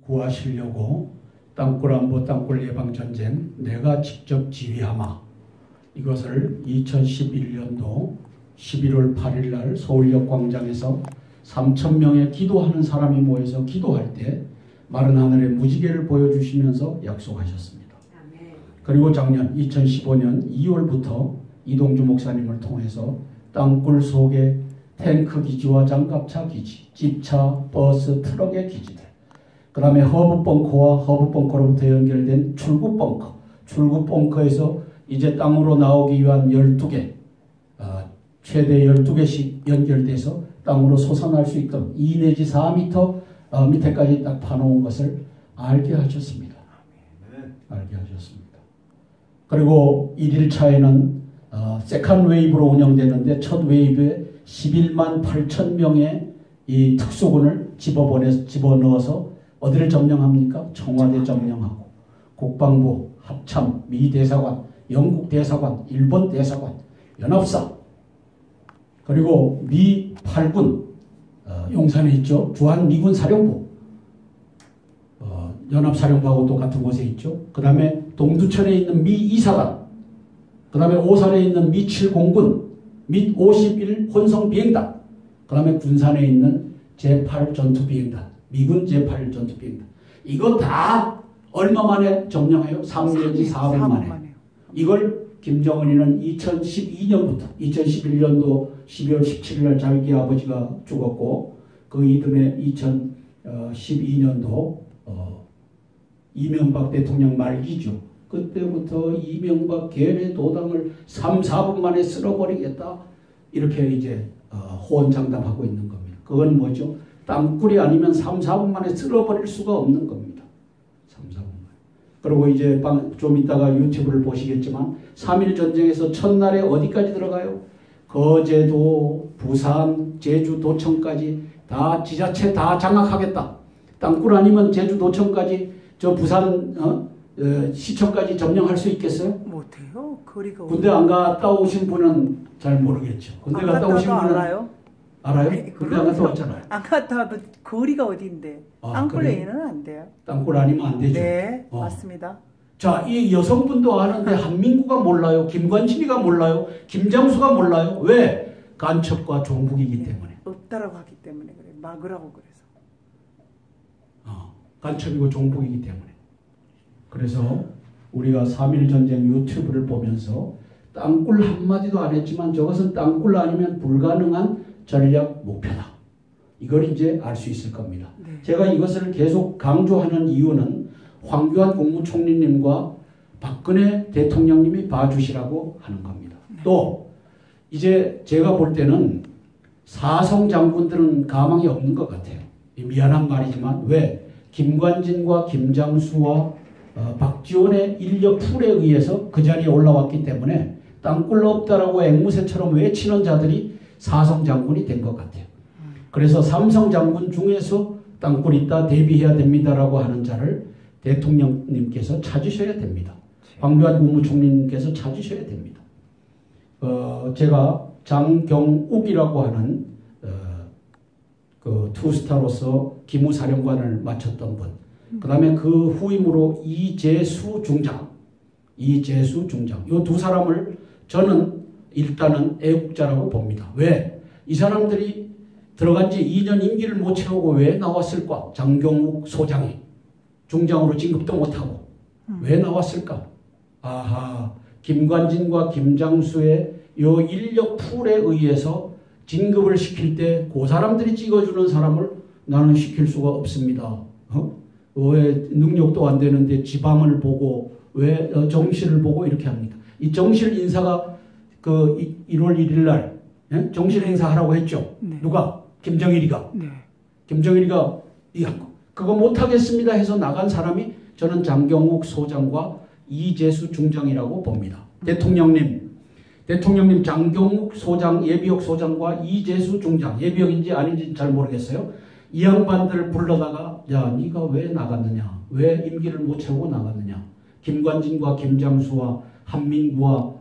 구하시려고 땅굴 안보 땅굴 예방전쟁 내가 직접 지휘하마, 이것을 2011년도 11월 8일 날 서울역 광장에서 3,000명의 기도하는 사람이 모여서 기도할 때 마른 하늘의 무지개를 보여주시면서 약속하셨습니다. 그리고 작년 2015년 2월부터 이동주 목사님을 통해서 땅굴 속에 탱크 기지와 장갑차 기지, 집차, 버스, 트럭의 기지들, 그 다음에 허브 벙커와 허브 벙커로부터 연결된 출구 벙커, 출구 벙커에서 이제 땅으로 나오기 위한 12개, 최대 12개씩 연결돼서 땅으로 솟아날 수 있도록 2 내지 4m 밑에까지 딱 파놓은 것을 알게 하셨습니다. 알게 하셨습니다. 그리고 1일차에는 세컨 웨이브로 운영되는데 첫 웨이브에 11만 8천 명의 이 특수군을 집어넣어서 어디를 점령합니까? 청와대 점령하고 국방부, 합참, 미 대사관, 영국 대사관, 일본 대사관, 연합사, 그리고 미 8군, 용산에 있죠. 주한미군 사령부, 연합사령부하고 또 같은 곳에 있죠. 그 다음에 동두천에 있는 미 2사단, 그 다음에 오산에 있는 미 7공군, 미 51 혼성비행단, 그 다음에 군산에 있는 제8 전투비행단, 미군 제8 전투비행단. 이거 다 얼마 만에 점령해요? 3년지 4분 만에. 이걸 김정은이는 2012년부터 2011년도 12월 17일 날 자기 아버지가 죽었고 그 이듬해 2012년도 이명박 대통령 말기죠. 그때부터 이명박 괴뢰 도당을 3, 4분 만에 쓸어버리겠다, 이렇게 이제 호언장담하고 있는 겁니다. 그건 뭐죠? 땅굴이 아니면 3, 4분 만에 쓸어버릴 수가 없는 겁니다. 3, 4분 만에. 그리고 이제 좀 이따가 유튜브를 보시겠지만 3.1 전쟁에서 첫날에 어디까지 들어가요? 거제도, 부산, 제주, 도청까지 다 지자체 다 장악하겠다. 땅굴 아니면 제주, 도청까지 저 부산 시청까지 점령할 수 있겠어요? 못해요. 거리가 군대 안 갔다 오신 분은 잘 모르겠죠. 군대 갔다 오신 분은 알아요? 알아요? 네, 군대 안 갔다 왔잖아요. 안 갔다 와도 거리가 어딘데? 땅굴 외에는 안 돼요. 땅굴 아니면 안 되죠. 네, 맞습니다. 자, 이 여성분도 아는데 한민구가 몰라요. 김관진이가 몰라요. 김장수가 몰라요. 왜? 간첩과 종북이기 때문에. 없다라고 하기 때문에 그래. 막으라고 그래서. 간첩이고 종북이기 때문에. 그래서 우리가 3.1 전쟁 유튜브를 보면서 땅굴 한마디도 안 했지만 저것은 땅굴 아니면 불가능한 전략 목표다. 이걸 이제 알 수 있을 겁니다. 네. 제가 제가 이것을 계속 강조하는 이유는 황교안 국무총리님과 박근혜 대통령님이 봐주시라고 하는 겁니다. 네. 또 이제 제가 볼 때는 사성 장군들은 가망이 없는 것 같아요. 미안한 말이지만 왜? 김관진과 김장수와 박지원의 인력 풀에 의해서 그 자리에 올라왔기 때문에 땅굴 없다라고 앵무새처럼 외치는 자들이 사성 장군이 된 것 같아요. 그래서 삼성 장군 중에서 땅굴 있다 대비해야 됩니다라고 하는 자를 대통령님께서 찾으셔야 됩니다. 황교안 국무총리님께서 찾으셔야 됩니다. 제가 장경욱이라고 하는 그 투스타로서 기무사령관을 마쳤던 분, 그 다음에 그 후임으로 이재수 중장, 이 두 사람을 저는 일단은 애국자라고 봅니다. 왜? 이 사람들이 들어간 지 2년 임기를 못 채우고 왜 나왔을까? 장경욱 소장이 중장으로 진급도 못하고 왜 나왔을까? 아하, 김관진과 김장수의 요 인력 풀에 의해서 진급을 시킬 때 그 사람들이 찍어주는 사람을 나는 시킬 수가 없습니다. 왜 능력도 안 되는데 지방을 보고 왜 정시를 보고 이렇게 합니까? 이 정실 인사가 그 1월 1일 날 정실 인사하라고 했죠. 네. 누가? 김정일이가. 네. 김정일이가 그거 못하겠습니다 해서 나간 사람이 저는 장경욱 소장과 이재수 중장이라고 봅니다. 대통령님 장경욱 소장, 예비역 소장과 이재수 중장, 예비역인지 아닌지 잘 모르겠어요. 이 양반들 불러다가 야, 네가 왜 나갔느냐? 왜 임기를 못 채우고 나갔느냐? 김관진과 김장수와 한민구와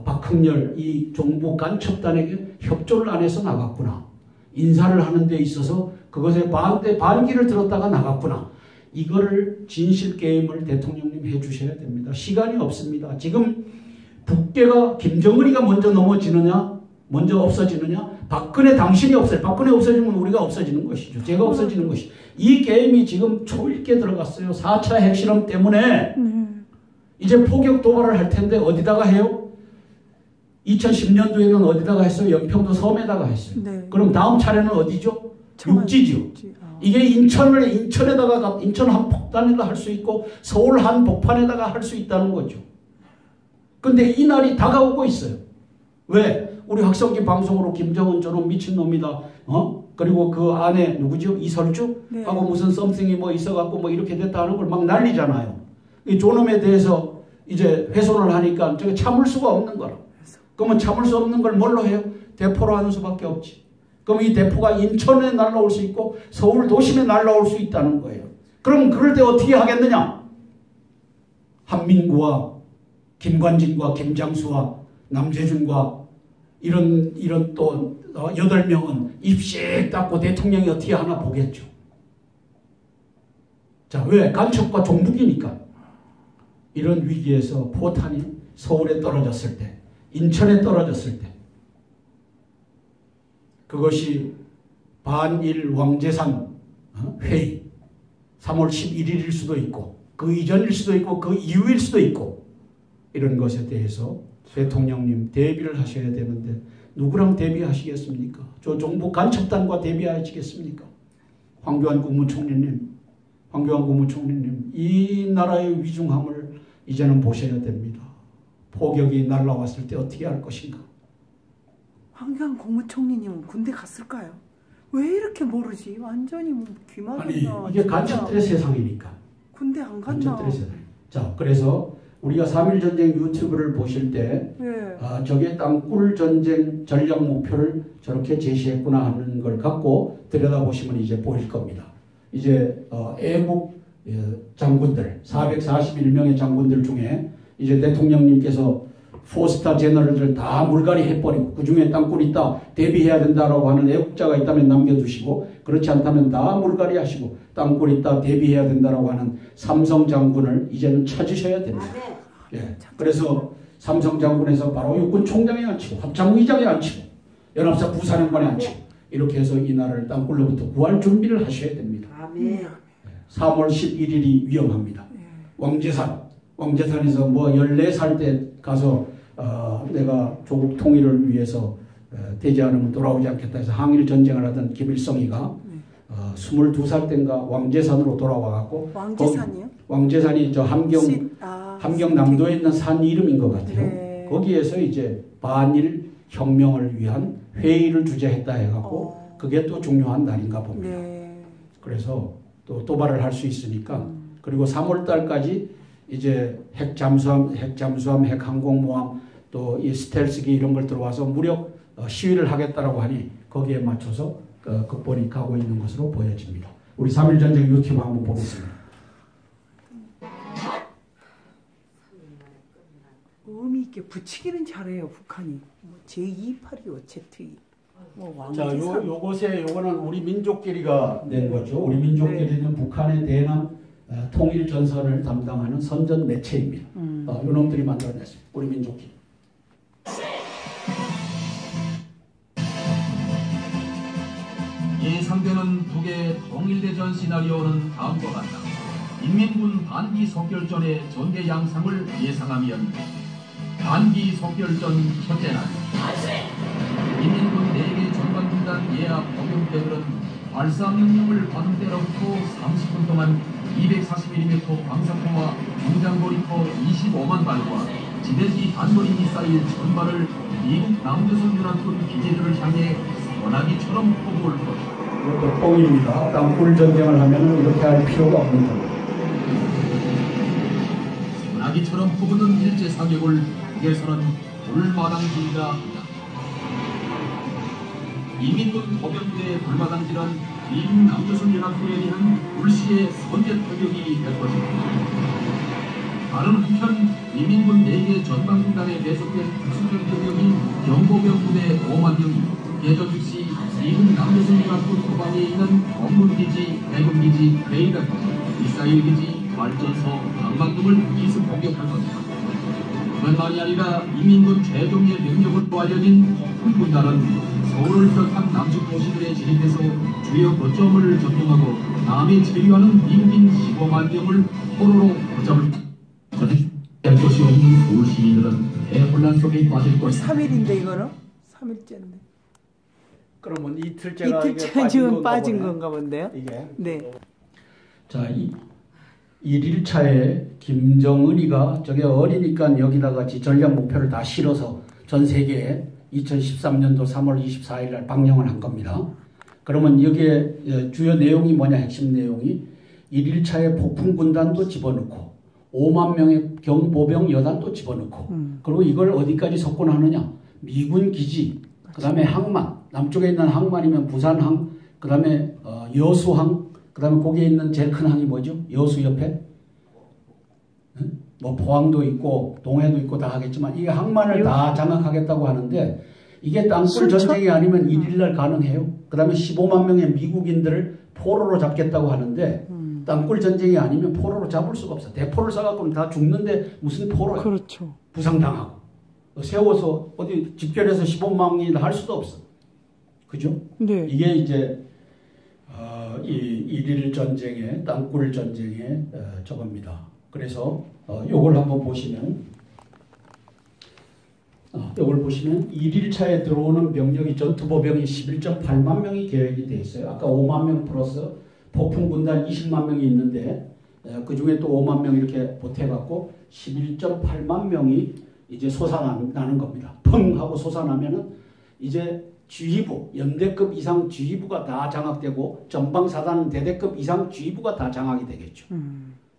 박흥렬 이 종북 간첩단에게 협조를 안 해서 나갔구나. 인사를 하는 데 있어서 그것에 반기를 들었다가 나갔구나. 이거를 진실 게임을 대통령님 해주셔야 됩니다. 시간이 없습니다. 지금 북괴가 김정은이가 먼저 넘어지느냐 먼저 없어지느냐 박근혜 당신이 없어요. 박근혜 없어지면 우리가 없어지는 것이죠. 제가 없어지는 것이. 이 게임이 지금 초읽게 들어갔어요. 4차 핵실험 때문에 이제 포격 도발을 할 텐데 어디다가 해요? 2010년도에는 어디다가 했어요? 연평도 섬에다가 했어요. 네. 그럼 다음 차례는 어디죠? 육지죠. 이게 인천 한복판에다 할 수 있고 서울 한복판에다가 할 수 있다는 거죠. 근데 이 날이 다가오고 있어요. 왜? 우리 학성기 방송으로 김정은 저놈 미친놈이다. 그리고 그 안에 누구죠? 이설주? 네. 하고 무슨 썸씽이 뭐 있어갖고 뭐 이렇게 됐다 하는 걸 막 난리잖아요. 이 존엄에 대해서 이제 훼손을 하니까 저게 참을 수가 없는 거라. 그러면 참을 수 없는 걸 뭘로 해요? 대포로 하는 수밖에 없지. 그럼 이 대포가 인천에 날라올 수 있고 서울 도심에 날라올 수 있다는 거예요. 그럼 그럴 때 어떻게 하겠느냐? 한민구와 김관진과 김장수와 남재준과 이런 또 8명은 입씩 닫고 대통령이 어떻게 하나 보겠죠. 자, 왜? 간첩과 종북이니까. 이런 위기에서 포탄이 서울에 떨어졌을 때, 인천에 떨어졌을 때 그것이 반일 왕재산 회의 3월 11일일 수도 있고 그 이전일 수도 있고 그 이후일 수도 있고 이런 것에 대해서 대통령님 대비를 하셔야 되는데 누구랑 대비하시겠습니까? 저 종북 간첩단과 대비하시겠습니까? 황교안 국무총리님 이 나라의 위중함을 이제는 보셔야 됩니다. 포격이 날라왔을 때 어떻게 할 것인가? 황교안 국무총리님은 군대 갔을까요? 왜 이렇게 모르지? 완전히 뭐 귀마가. 아니 이게 간첩들의 세상이니까. 군대 안 갔나? 간첩들의 세상. 자, 그래서 우리가 3.1전쟁 유튜브를 보실 때 네. 저게 땅굴 전쟁 전략 목표를 저렇게 제시했구나 하는 걸 갖고 들여다보시면 이제 보일 겁니다. 이제 애국 장군들 441명의 장군들 중에 이제 대통령님께서 포스타 제너럴들 다 물갈이 해버리고 그 중에 땅굴 있다 대비해야 된다라고 하는 애국자가 있다면 남겨두시고 그렇지 않다면 다 물갈이 하시고 땅굴 있다 대비해야 된다라고 하는 삼성 장군을 이제는 찾으셔야 됩니다. 예. 그래서 삼성 장군에서 바로 육군 총장에 앉히고 합참의장에 앉히고 연합사 부사령관에 앉히고 이렇게 해서 이 나라를 땅굴로부터 구할 준비를 하셔야 됩니다. 3월 11일이 위험합니다. 왕재산에서 뭐 14살 때 가서 내가 조국 통일을 위해서 되지 않으면 돌아오지 않겠다 해서 항일 전쟁을 하던 김일성이가 22살 때인가 왕재산으로 돌아와갖고 왕재산이요? 왕재산이 저 함경남도에 있는 산 이름인 것 같아요. 네. 거기에서 이제 반일 혁명을 위한 회의를 주재했다 해갖고 그게 또 중요한 날인가 봅니다. 네. 그래서 또 도발을 할 수 있으니까 그리고 3월 달까지 이제 핵 잠수함, 핵 항공모함 또 이 스텔스기 이런 걸 들어와서 무력 시위를 하겠다라고 하니 거기에 맞춰서 극본이 가고 있는 것으로 보여집니다. 우리 3.1 전쟁 유튜브 한번 보겠습니다. 의미 있게 붙이기는 잘해요, 북한이. 제285 Z2. 자, 요거는 우리 민족끼리가 낸 거죠. 우리 민족끼리는 네. 북한의 대남 통일 전선을 담당하는 선전 매체입니다. 요놈들이 만들어냈습니다. 우리 민족끼리. 예상되는 북의 통일대전 시나리오는 다음과 같다. 인민군 반기 속결전의 전개 양상을 예상하면 반기 속결전 첫째 날 인민군 4개 전관군단 예하 보병대들은 발사명령을 받은 때로부터 30분 동안 241mm 방사포와 중장거리포 25만 발과 지대지 단거리 미사일 전발을 미국 남조선 연합군 기지들을 향해 소나기처럼 퍼부을 것이다. 이것도 뻥입니다. 땅굴 전쟁을 하면 이렇게 할 필요가 없는 겁니다. 소나기처럼 퍼부는 일제 사격을 북에서는 불마당질이라 한다. 인민군 보병부대의 불마당질은 미국 남조선 연합군에 대한 불시의 선제 타격이 될 것입니다. 다른 한편 인민군 4개 전방군단에 배속된 특수전 병력인 경보병부대 5만 명이 개전 즉시 미국 남조선 연합군 후방에 있는 공군기지, 해군기지, 레이더기, 미사일 미사일 기지, 발전소, 방방 등을 기습 공격할 겁니다. 뿐만이 아니라 이민군 최종의 명령을 또 알려진 폭풍군단은 서울을 비롯한 남측 도시들에 진입해서 주요 거점을 점령하고 남에 체류하는 미국인 15만 명을 포로로 붙잡을 될 것이 없는 서울 시민들은 대혼란 속에 빠질 것이다. 3일인데 이거는? 3일째인데. 그러면 이틀째가 이틀째 지금 빠진 건가 본데요? 이게. 네. 자, 1일차에 김정은이가 저게 어리니까 여기다가 전략 목표를 다 실어서 전 세계에 2013년도 3월 24일 날 방영을 한 겁니다. 그러면 여기에 주요 내용이 뭐냐, 핵심 내용이 1일차에 폭풍군단도 집어넣고 5만 명의 경보병 여단도 집어넣고 그리고 이걸 어디까지 접근하느냐, 미군 기지, 그 다음에 항만, 남쪽에 있는 항만이면 부산항, 그 다음에 여수항, 그 다음에 거기에 있는 제일 큰 항이 뭐죠? 여수 옆에? 뭐 포항도 있고 동해도 있고 다 하겠지만 이게 항만을 다 장악하겠다고 하는데 이게 땅굴 전쟁이 아니면 1일날 가능해요. 그 다음에 15만 명의 미국인들을 포로로 잡겠다고 하는데 땅굴 전쟁이 아니면 포로로 잡을 수가 없어. 대포를 쏴갖고는 다 죽는데 무슨 포로야. 그렇죠. 부상당하고. 세워서 어디 집결해서 15만이나 할 수도 없어. 그죠? 네. 이게 이제 이 1일 전쟁의 땅굴 전쟁의 저겁니다. 그래서 요걸 한번 보시면 요걸 보시면 1일차에 들어오는 병력이 전투보병이 11.8만 명이 계획이 돼 있어요. 아까 5만 명 플러스 폭풍군단 20만 명이 있는데 그 중에 또 5만 명 이렇게 보태갖고 11.8만 명이 이제 솟아나는 겁니다. 펑 하고 솟아나면은 이제 지휘부, 연대급 이상 지휘부가 다 장악되고 전방사단 대대급 이상 지휘부가 다 장악이 되겠죠.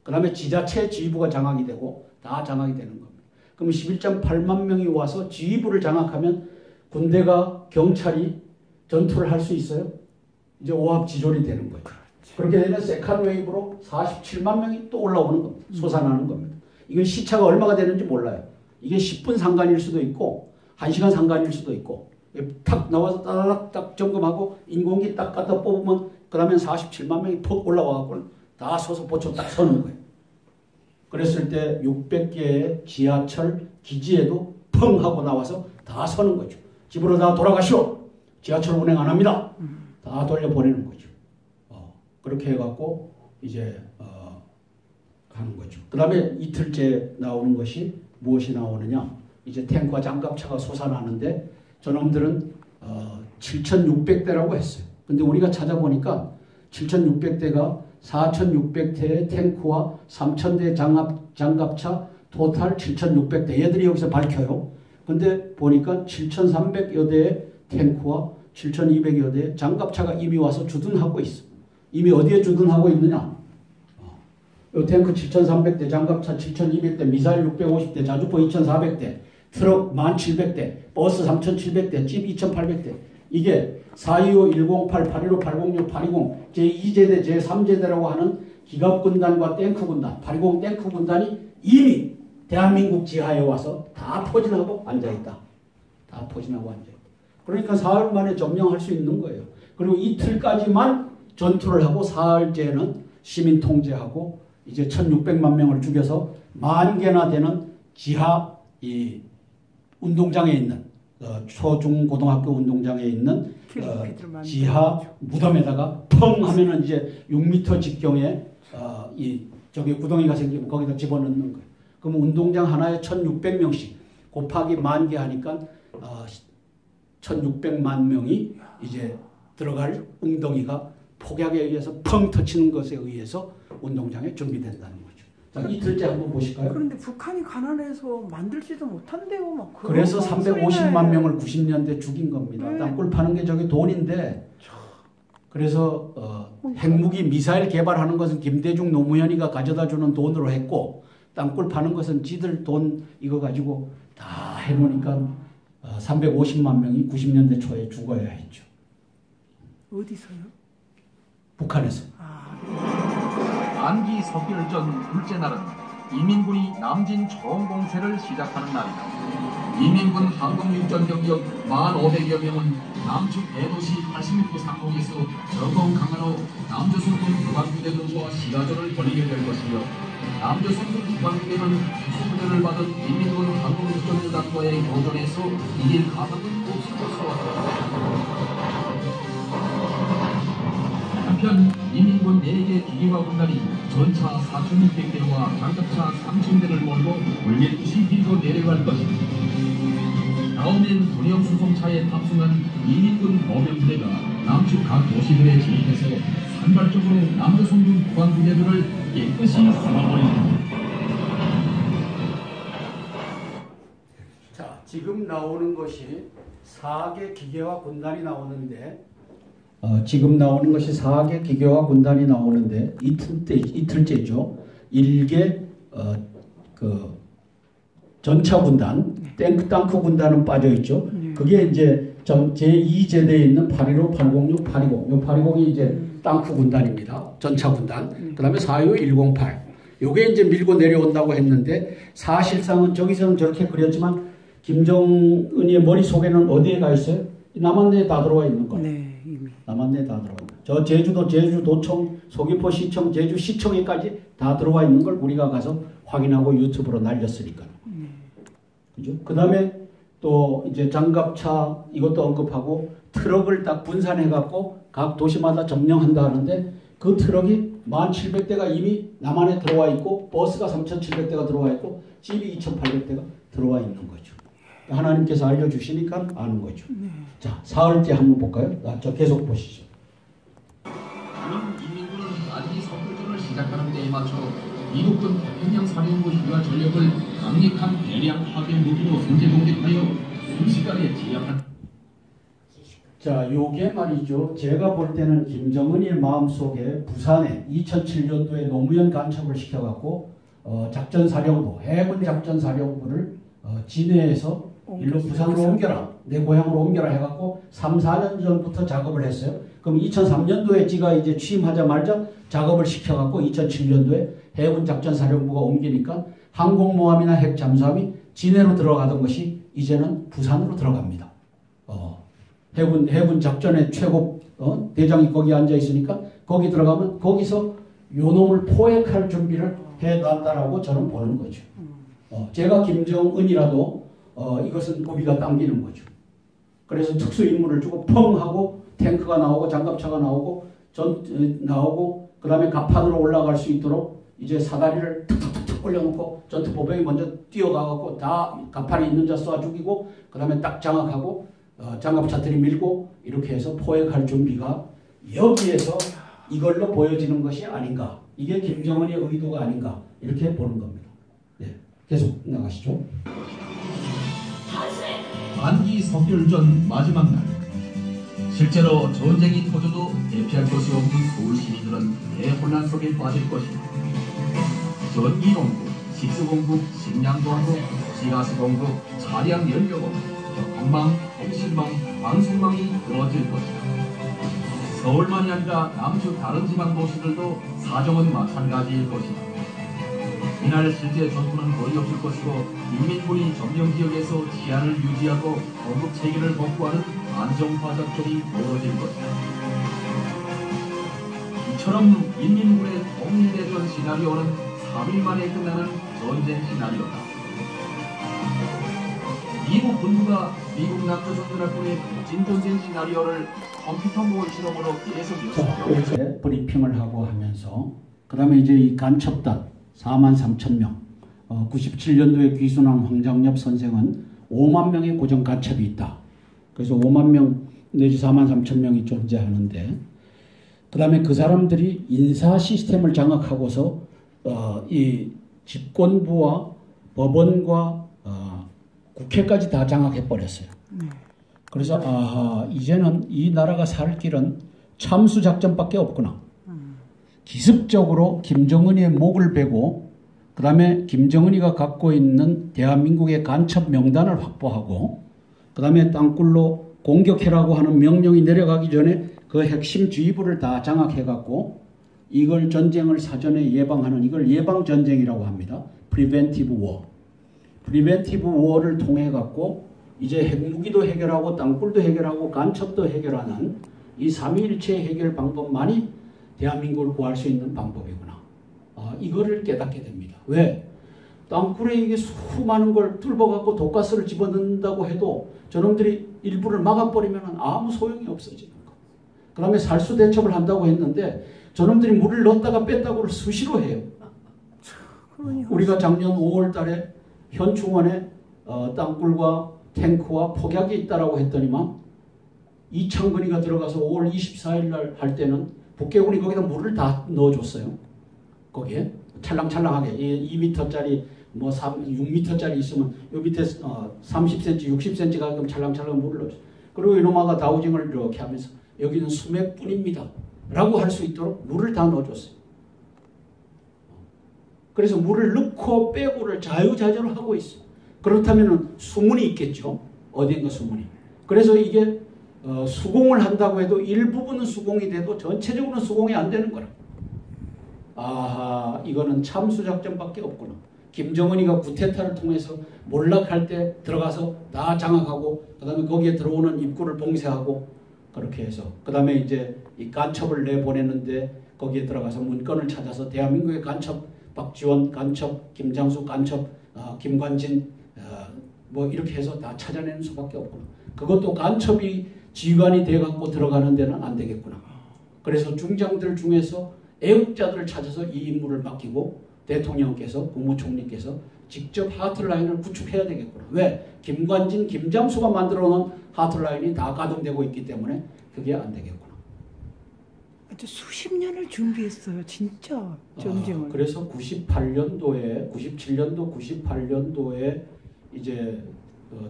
그 다음에 지자체 지휘부가 장악이 되고 다 장악이 되는 겁니다. 그럼 11.8만 명이 와서 지휘부를 장악하면 군대가 경찰이 전투를 할 수 있어요? 이제 오합지졸이 되는 거예요. 그렇게 되면 세컨 웨이브로 47만 명이 또 올라오는 겁니다. 솟아나는 겁니다. 이건 시차가 얼마가 되는지 몰라요. 이게 10분 상간일 수도 있고 1시간 상간일 수도 있고 탁 나와서 따닥 딱 점검하고 인공기 딱 갖다 뽑으면 그 다음에 47만 명이 푹 올라와갖고 다 서서 보초 딱 서는 거예요. 그랬을 때 600개의 지하철 기지에도 펑 하고 나와서 다 서는 거죠. 집으로 다 돌아가시오. 지하철 운행 안 합니다. 다 돌려보내는 거죠. 그렇게 해갖고 이제 하는 거죠. 그 다음에 이틀째 나오는 것이 무엇이 나오느냐. 이제 탱크와 장갑차가 솟아나는데 저놈들은 7,600대라고 했어요. 근데 우리가 찾아보니까 7,600대가 4,600대의 탱크와 3,000대 장갑차 토탈 7,600대. 얘들이 여기서 밝혀요. 근데 보니까 7,300여 대의 탱크와 7,200여 대의 장갑차가 이미 와서 주둔하고 있어. 이미 어디에 주둔하고 있느냐? 이 탱크 7,300대, 장갑차 7,200대, 미사일 650대, 자주포 2,400대, 트럭 1,700대, 버스 3,700대, 집 2,800대. 이게 425, 108, 815, 806, 820, 제2제대, 제3제대라고 하는 기갑군단과 탱크군단, 820 탱크군단이 이미 대한민국 지하에 와서 다 포진하고 앉아있다. 다 포진하고 앉아있다. 그러니까 사흘 만에 점령할 수 있는 거예요. 그리고 이틀까지만 전투를 하고 사흘째는 시민 통제하고 이제 1,600만 명을 죽여서 10,000개나 되는 지하 이 운동장에 있는 초중고등학교 운동장에 있는 지하 무덤에다가 펑 하면은 이제 6m 직경에 이 저기 구덩이가 생기면 거기다 집어넣는 거예요. 그럼 운동장 하나에 1,600명씩 곱하기 10,000개 하니까 1,600만 명이 이제 들어갈 웅덩이가 폭약에 의해서 펑 터치는 것에 의해서 운동장에 준비된다는 거죠. 자, 이틀째 한번 보실까요? 그런데 북한이 가난해서 만들지도 못한대요. 막 그래서 350만 명을 90년대 죽인 겁니다. 땅굴 파는 게 저게 돈인데 그래서 핵무기 미사일 개발하는 것은 김대중 노무현이가 가져다 주는 돈으로 했고 땅굴 파는 것은 지들 돈 이거 가지고 다 해놓으니까 350만 명이 90년대 초에 죽어야 했죠. 어디서요? 북한에서. 반기 석열전 둘째 날은 이민군이 남진 초원공세를 시작하는 날이다. 인민군 항공육전 병력 1,500여 명은 남측 대도시 86구 상공에서 저공 강화로 남조선군 국방부대들과 시가전을 벌이게 될 것이며 남조선군 국방부대는 특수부대를 받은 인민군 항공육전단과의 교전에서 이길 가능은 없을 것으로 한편 인민군 4개 기계화 군단이 전차 4,600대와 장갑차 3,000대를 몰고 물밀듯이 밀고 내려갈 것입니다. 다음엔 군용 수송차에 탑승한 인민군 보병부대가 남측 각 도시들에 진입해서 산발적으로 남조선군 국방부대들을 깨끗이 쓸어버립니다. 자, 지금 나오는 것이 4개 기계화 군단이 나오는데 지금 나오는 것이 4개 기계화 군단이 나오는데 이틀째죠. 1개 전차 군단, 탱크 군단은 빠져 있죠. 그게 이제 제2제대에 있는 815, 806, 820. 이 820이 이제 탱크 군단입니다. 전차 군단. 그다음에 425, 108. 요게 이제 밀고 내려온다고 했는데 사실상은 저기서는 저렇게 그렸지만 김정은의 머릿속에는 어디에 가 있어요? 남한내에 다 들어와 있는 거예요. 네, 이미. 남한내에 다 들어와 있는 거예요. 저 제주도청, 서귀포시청, 제주시청에까지 다 들어와 있는 걸 우리가 가서 확인하고 유튜브로 날렸으니까요. 그죠? 그 다음에 또 이제 장갑차 이것도 언급하고 트럭을 딱 분산해갖고 각 도시마다 점령한다 하는데 그 트럭이 1,700대가 이미 남한에 들어와 있고 버스가 3,700대가 들어와 있고 집이 2,800대가 들어와 있는 거죠. 하나님께서 알려주시니까 아는 거죠. 자, 사흘째 한번 볼까요? 저 계속 보시죠. 그럼 인민군은 안기 석불전을 시작하는 데에 맞춰 이국군 태평양 사령부 휴가 전력을 강력한 대량 파괴 무기로 선제 공격하여 순식간에 제압한. 자, 요게 말이죠. 제가 볼 때는 김정은의 마음속에 부산에 2007년도에 노무현 간첩을 시켜갖고 작전사령부, 해군 작전사령부를 진해에서 일로 부산으로 옮겨라. 내 고향으로 옮겨라 해갖고 3, 4년 전부터 작업을 했어요. 그럼 2003년도에 지가 이제 취임하자마자 작업을 시켜갖고 2007년도에 해군 작전사령부가 옮기니까 항공모함이나 핵 잠수함이 진해로 들어가던 것이 이제는 부산으로 들어갑니다. 해군 작전의 최고 대장이 거기 앉아 있으니까 거기 들어가면 거기서 요놈을 포획할 준비를 해놨다라고 저는 보는 거죠. 제가 김정은이라도 이것은 고비가 당기는 거죠. 그래서 특수임무를 주고 펑 하고 탱크가 나오고 장갑차가 나오고 나오고 그 다음에 갑판으로 올라갈 수 있도록 이제 사다리를 툭툭툭 올려놓고 전투보병이 먼저 뛰어가고 다 갑판이 있는 자 쏴 죽이고 그 다음에 딱 장악하고 장갑차들이 밀고 이렇게 해서 포획할 준비가 여기에서 이걸로 보여지는 것이 아닌가. 이게 김정은의 의도가 아닌가. 이렇게 보는 겁니다. 네, 계속 나가시죠. 안기 석불전 마지막 날. 실제로 전쟁이 터져도 대피할 것이 없는 서울 시민들은 대혼란 속에 빠질 것입니다. 전기공급, 식수공급, 식량공급, 지하수공급, 차량 연료공급, 교통망, 통신망, 방송망이 끊어질 것이다. 서울만이 아니라 남측 다른 지방 도시들도 사정은 마찬가지일 것이다. 이날 실제 전투는 거의 없을 것이고 인민군이 점령지역에서 치안을 유지하고 공급 체계를 복구하는 안정화 작전이 벌어질 것이다. 이처럼 인민군의 통일대전 시나리오는 3일 만에 끝나는 전쟁 시나리오다. 미국 군부가 미국 남조선연합군의 진전쟁 시나리오를 컴퓨터 모의 실험으로 계속 이렇게 브리핑을 하고 하면서 그 다음에 이제 이 간첩단 43,000명 97년도에 귀순한 황장엽 선생은 5만 명의 고정 간첩이 있다. 그래서 5만 명 내지 43,000명이 존재하는데 그 다음에 그 사람들이 인사 시스템을 장악하고서 이 집권부와 법원과 국회까지 다 장악해버렸어요. 그래서 이제는 이 나라가 살 길은 참수작전밖에 없구나. 기습적으로 김정은이의 목을 베고 그 다음에 김정은이가 갖고 있는 대한민국의 간첩 명단을 확보하고 그 다음에 땅굴로 공격해라고 하는 명령이 내려가기 전에 그 핵심 지휘부를 다 장악해갖고 이걸 전쟁을 사전에 예방하는 이걸 예방전쟁이라고 합니다. Preventive War. 프리벤티브 워를 통해 갖고 이제 핵무기도 해결하고 땅굴도 해결하고 간첩도 해결하는 이 삼위일체 해결 방법만이 대한민국을 구할 수 있는 방법이구나. 이거를 깨닫게 됩니다. 왜? 땅굴에 이게 수많은 걸 뚫어갖고 독가스를 집어넣는다고 해도 저놈들이 일부를 막아버리면 아무 소용이 없어지는 거. 그 다음에 살수 대첩을 한다고 했는데 저놈들이 물을 넣었다가 뺐다고를 수시로 해요. 우리가 작년 5월 달에 현충원에 땅굴과 탱크와 폭약이 있다라고 했더니만 이창근이가 들어가서 5월 24일 날 할 때는 북개군이 거기다 물을 다 넣어줬어요. 거기에 찰랑찰랑하게 2m짜리 뭐 6m짜리 있으면 요 밑에 30cm, 60cm 가끔 찰랑찰랑 물을 넣어줬어요. 그리고 이놈아가 다우징을 이렇게 하면서 여기는 수맥뿐입니다 라고 할 수 있도록 물을 다 넣어줬어요. 그래서 물을 넣고 빼고를 자유자재로 하고 있어요. 그렇다면 수문이 있겠죠. 어딘가 수문이. 그래서 이게 수공을 한다고 해도 일부분은 수공이 돼도 전체적으로는 수공이 안 되는 거라. 아하, 이거는 참수작전밖에 없구나. 김정은이가 구테타를 통해서 몰락할 때 들어가서 다 장악하고 그 다음에 거기에 들어오는 입구를 봉쇄하고 그렇게 해서 그 다음에 이제 이 간첩을 내보내는데 거기에 들어가서 문건을 찾아서 대한민국의 간첩 박지원 간첩, 김장수 간첩, 김관진 뭐 이렇게 해서 다 찾아내는 수밖에 없구나. 그것도 간첩이 지휘관이 돼갖고 들어가는 데는 안 되겠구나. 그래서 중장들 중에서 애국자들을 찾아서 이 임무를 맡기고 대통령께서 국무총리께서 직접 하트라인을 구축해야 되겠구나. 왜? 김관진, 김장수가 만들어 놓은 하트라인이 다 가동되고 있기 때문에 그게 안 되겠구나. 아주 수십 년을 준비했어요. 진짜 전쟁을. 그래서 98년도에 97년도 98년도에 이제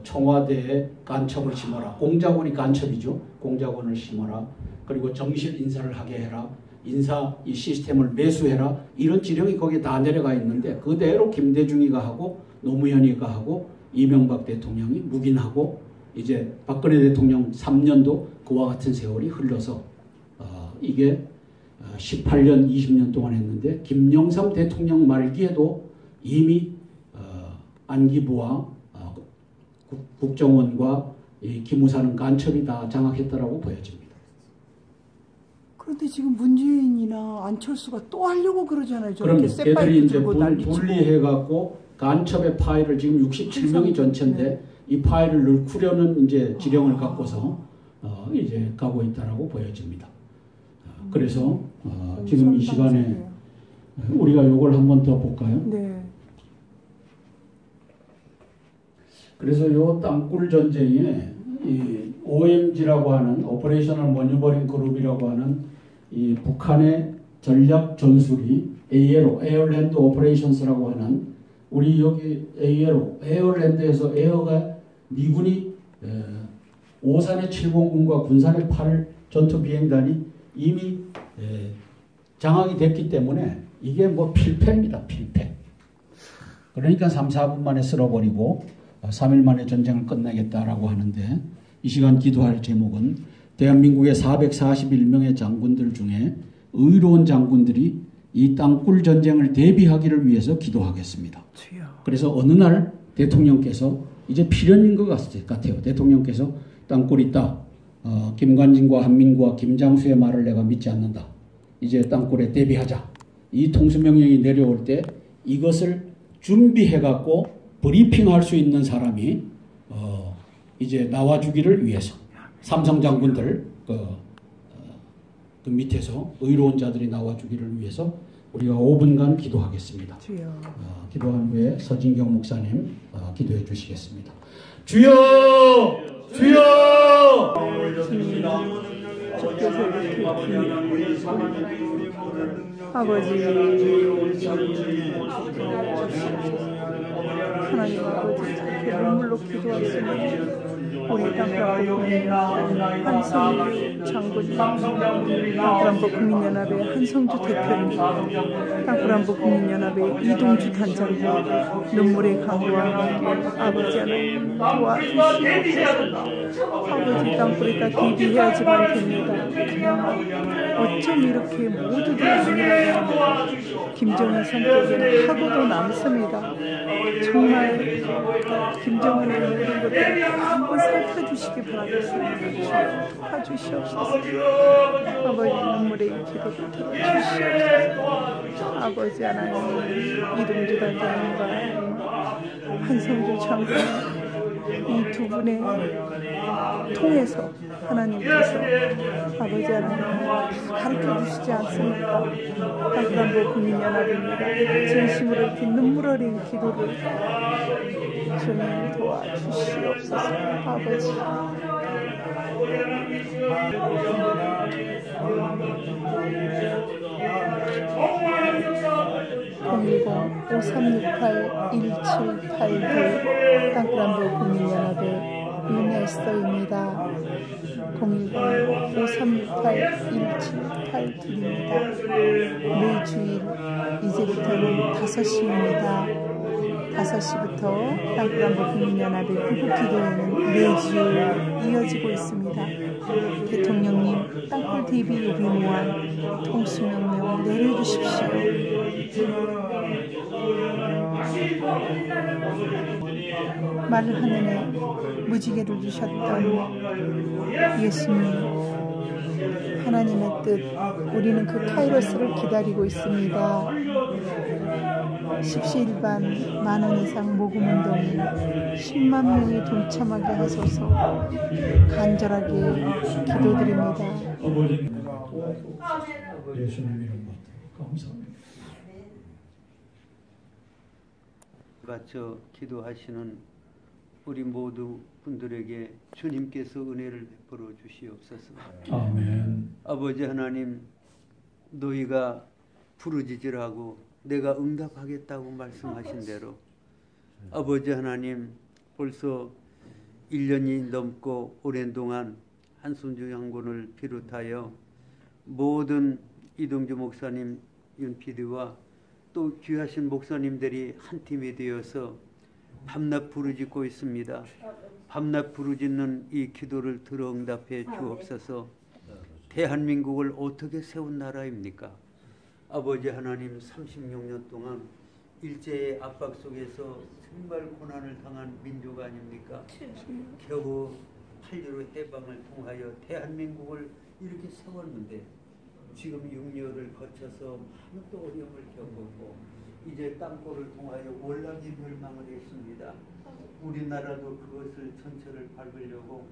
청와대에 간첩을 심어라. 공작원이 간첩이죠. 공작원을 심어라. 그리고 정실 인사를 하게 해라. 인사 이 시스템을 매수해라. 이런 지령이 거기에 다 내려가 있는데 그대로 김대중이가 하고 노무현이가 하고 이명박 대통령이 묵인하고 이제 박근혜 대통령 3년도 그와 같은 세월이 흘러서 이게 18년 20년 동안 했는데 김영삼 대통령 말기에도 이미 안기부와 국정원과 이 기무사는 간첩이 다 장악했다라고 보여집니다. 그런데 지금 문재인이나 안철수가 또 하려고 그러잖아요. 그럼 걔들이 이제 분리해갖고 간첩의 파일을 지금 67명이 전체인데 네. 이 파일을 넣으려는 이제 지령을 갖고서 이제 가고 있다라고 보여집니다. 그래서 지금 이 시간에 우리가 요걸 한번 더 볼까요? 네. 그래서 요 땅굴 전쟁에 이 OMG라고 하는 오퍼레이셔널 모니터링 그룹이라고 하는 이 북한의 전략 전술이 ALO, 에어랜드 오퍼레이션스라고 하는 우리 여기 ALO, 에어랜드에서 에어가 미군이 오산의 7공군과 군산의 8 전투 비행단이 이미 장악이 됐기 때문에 이게 뭐 필패입니다. 필패. 그러니까 3, 4분 만에 쓸어버리고 3일 만에 전쟁을 끝내겠다라고 하는데 이 시간 기도할 제목은 대한민국의 441명의 장군들 중에 의로운 장군들이 이 땅굴 전쟁을 대비하기를 위해서 기도하겠습니다. 그래서 어느 날 대통령께서 이제 필연인 것 같아요. 대통령께서 땅굴 있다. 김관진과 한민구와 김장수의 말을 내가 믿지 않는다. 이제 땅굴에 대비하자. 이 통수명령이 내려올 때 이것을 준비해갖고 브리핑할 수 있는 사람이 이제 나와주기를 위해서 삼성 장군들 그 밑에서 의로운 자들이 나와주기를 위해서 우리가 5분간 기도하겠습니다. 기도한 후에 서진경 목사님 기도해 주시겠습니다. 주여! 주여! 아버지 하나님 아버지 눈물로 기도하시는 우리 땅크란보 국민연합의 한성주 장군님, 땅크란보 국민연합의 한성주 대표님, 땅크란보 국민연합의 이동주 단장님, 눈물의 강구와 아버지 하나님 도와주시옵소서. 아버지 땅굴에다 기도해야지만 됩니다. 어쩜 이렇게 모두들 아니라고 김정은 성격은 하고도 남습니다. 정말 김정은의 모든 것들을 한번 살펴주시기 바라겠습니다. 도와주시옵소서. 아버지 눈물의 기도를 들어주시옵소서. 아버지 하나님 이동주 단장님과 한성주 장군 이 두 분의 통해서 하나님께서 아버지 하나님 가르쳐 주시지 않습니까? 땅크란보 국민연합입니다. 진심으로 이렇게 눈물 어린 기도를 주님 도와주시옵소서. 아버지 010-5368-1782 땅크란보 국민연합의 윤에스더입니다. 010-5368-1782입니다. 매주일 이제부터는 5시입니다. 5시부터 땅크란보 국민연합의 구국기도회는 매주 이어지고 있습니다. 대통령님 땅굴TV 유비무한 통수명령 내려주십시오. 말하늘에 무지개를 주셨던 예수님 하나님의 뜻 우리는 그 카이로스를 기다리고 있습니다. 십시일반 10,000원 이상 모금운동에 10만 명이 동참하게 하소서. 간절하게 기도드립니다. 예수님 이름으로 감사합니다. 바쳐 기도하시는 우리 모두 분들에게 주님께서 은혜를 베풀어 주시옵소서. 아멘. 아버지 하나님, 너희가 부르짖으라고 내가 응답하겠다고 말씀하신 대로 아버지 하나님, 벌써 1년이 넘고 오랜 동안 한순주 장군을 비롯하여 모든 이동주 목사님, 윤 PD와 또 귀하신 목사님들이 한 팀이 되어서 밤낮 부르짖고 있습니다. 밤낮 부르짖는 이 기도를 들어 응답해 주옵소서. 대한민국을 어떻게 세운 나라입니까? 아버지 하나님, 36년 동안 일제의 압박 속에서 정말 고난을 당한 민족 아닙니까? 겨우 8.15 해방을 통하여 대한민국을 이렇게 세웠는데 지금 6년을 거쳐서 많은 또 어려움을 겪었고 이제 땅굴을 통하여 월남이 멸망을 했습니다. 우리나라도 그것을 전철을 밟으려고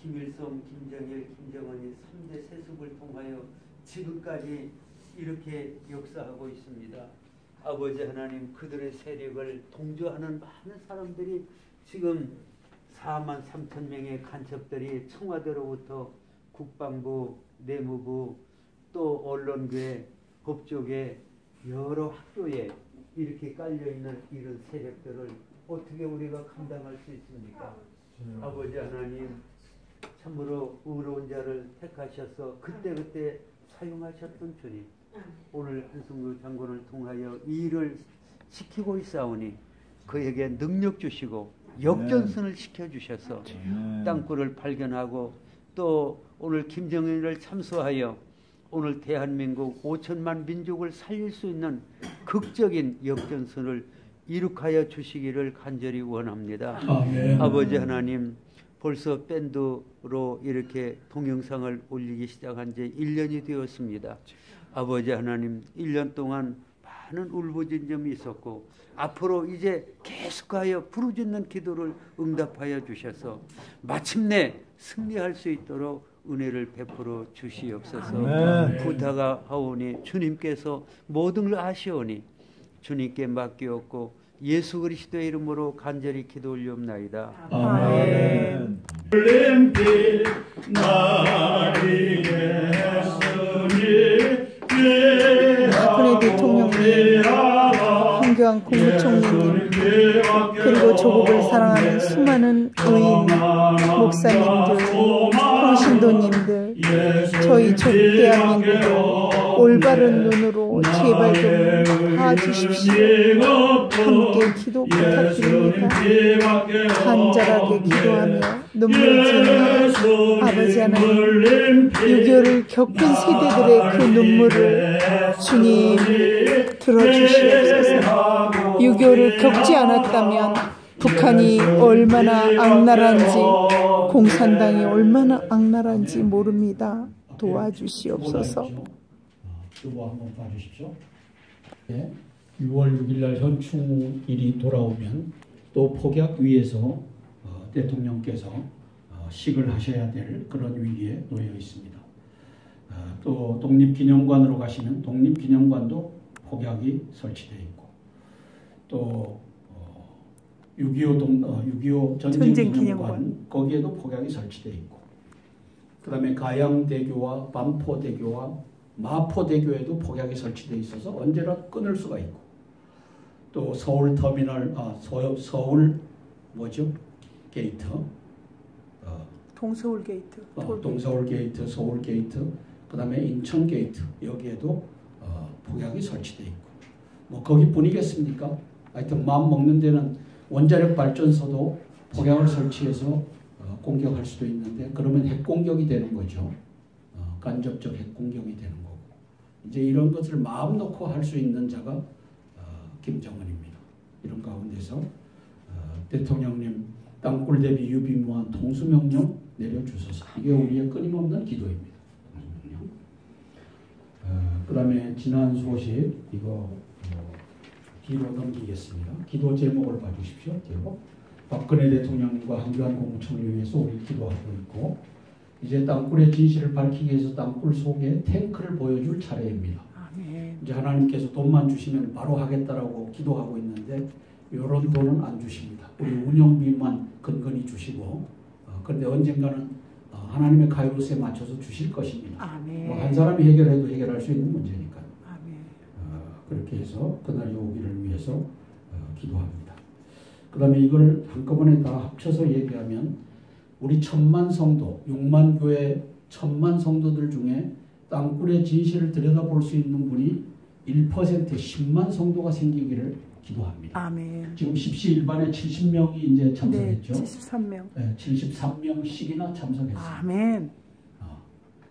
김일성, 김정일, 김정은이 3대 세습을 통하여 지금까지 이렇게 역사하고 있습니다. 아버지 하나님, 그들의 세력을 동조하는 많은 사람들이 지금 43,000명의 간첩들이 청와대로부터 국방부, 내무부, 또 언론계, 법조계, 여러 학교에 이렇게 깔려있는 이런 세력들을 어떻게 우리가 감당할 수 있습니까? 아버지 하나님, 참으로 의로운 자를 택하셔서 그때그때 사용하셨던 주님, 오늘 한성주 장군을 통하여 이 일을 시키고 있사오니 그에게 능력 주시고 역전선을 시켜주셔서 땅굴을 발견하고 또 오늘 김정일을 참수하여 오늘 대한민국 5천만 민족을 살릴 수 있는 극적인 역전선을 이룩하여 주시기를 간절히 원합니다. 아멘. 아버지 하나님, 벌써 밴드로 이렇게 동영상을 올리기 시작한 지 1년이 되었습니다. 아버지 하나님, 1년 동안 많은 울부짖음이 있었고 앞으로 이제 계속하여 부르짖는 기도를 응답하여 주셔서 마침내 승리할 수 있도록 은혜를 베풀어 주시옵소서. 부탁하오니 주님께서 모든 걸 아시오니 주님께 맡기옵고 예수 그리스도의 이름으로 간절히 기도 올리옵나이다. 아멘. 박근혜 대통령이 판결 황교안 국무총리님, 그리고 조국을 사랑하는 수많은 의인, 목사님들, 평신도님들, 저희 조국대학민들 올바른 눈으로 제발 좀 봐주십시오. 함께 기도 부탁드립니다. 간절하게 기도하며 눈물 짓는 아버지 하나님, 6.25를 겪은 세대들의 그 눈물을 주님 들어주시옵소서. 6.25를 겪지 않았다면 북한이 얼마나 악랄한지, 공산당이 얼마나 악랄한지 모릅니다. 도와주시옵소서. 이거 한번 봐주십시오. 네. 6월 6일 날 현충일이 돌아오면 또 폭약위에서 대통령께서 식을 하셔야 될 그런 위기에 놓여 있습니다. 또 독립기념관으로 가시면 독립기념관도 폭약이 설치되어 있고, 또 6.25 전쟁기념관 거기에도 폭약이 설치되어 있고, 그 다음에 가양대교와 반포대교와 마포대교에도 폭약이 설치되어 있어서 언제나 끊을 수가 있고, 또 서울터미널, 서울 뭐죠? 게이트, 동서울 게이트, 동서울 게이트, 서울 게이트, 그 다음에 인천 게이트, 여기에도 폭약이 설치되어 있고, 뭐 거기뿐이겠습니까? 하여튼 마음 먹는 데는 원자력 발전소도 폭약을 설치해서 공격할 수도 있는데, 그러면 핵공격이 되는 거죠. 간접적 핵공격이 되는 거고, 이제 이런 것을 마음 놓고 할 수 있는 자가 김정은입니다. 이런 가운데서 대통령님 땅굴 대비 유비무한 통수명령 내려주소서. 이게 우리의 끊임없는 기도입니다. 그 다음에 지난 소식 이거 뒤로 넘기겠습니다. 기도 제목을 봐주십시오. 제목. 박근혜 대통령과 황교안 국무총리 위해서 우리 기도하고 있고, 이제 땅굴의 진실을 밝히기 위해서 땅굴 속에 탱크를 보여줄 차례입니다. 아멘. 이제 하나님께서 돈만 주시면 바로 하겠다라고 기도하고 있는데, 이런 돈은 안 주십니다. 우리 운영비만 근근히 주시고, 그런데 언젠가는 하나님의 카이로스에 맞춰서 주실 것입니다. 아멘. 뭐 한 사람이 해결해도 해결할 수 있는 문제니까요. 아멘. 그렇게 해서 그날이 오기를 위해서 기도합니다. 그 다음에 이걸 한꺼번에 다 합쳐서 얘기하면 우리 1000만 성도, 6만 교회 1000만 성도들 중에 땅굴의 진실을 들여다볼 수 있는 분이 1% 10만 성도가 생기기를 기도합니다. 아멘. 지금 십시일반에 70명이 이제 참석했죠. 네, 73명. 네, 73명씩이나 참석했어요. 아멘.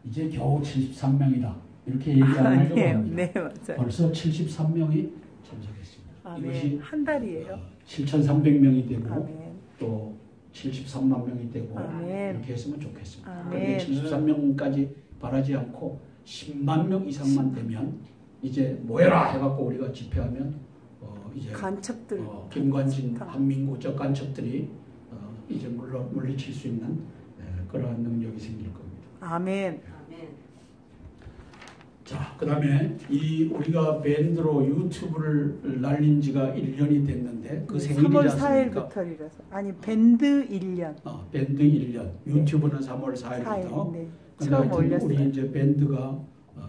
이제 겨우 73명이다. 이렇게 얘기 안 하려고 합니다. 네, 맞아요. 벌써 73명이 참석했습니다. 아멘. 이것이 한 달이에요. 7,300명이 되고, 아멘. 또 73만 명이 되고, 아멘. 이렇게 했으면 좋겠습니다. 아멘. 그런데 73명까지 바라지 않고 10만 명 이상만 되면 이제 모여라 해갖고 우리가 집회하면 이제 간첩들, 김관진, 한민구 저 간첩들이 이제 물리칠 수 있는 그러한 능력이 생길 겁니다. 아멘. 자, 그 다음에 우리가 밴드로 유튜브를 날린 지가 1년이 됐는데 그 생일이지 3월 않습니까? 4일부터라서. 아니, 밴드 1년. 밴드 1년. 유튜브는 3월 4일부터. 4일, 네. 근데 처음 하여튼 올렸어요. 우리 이제 밴드가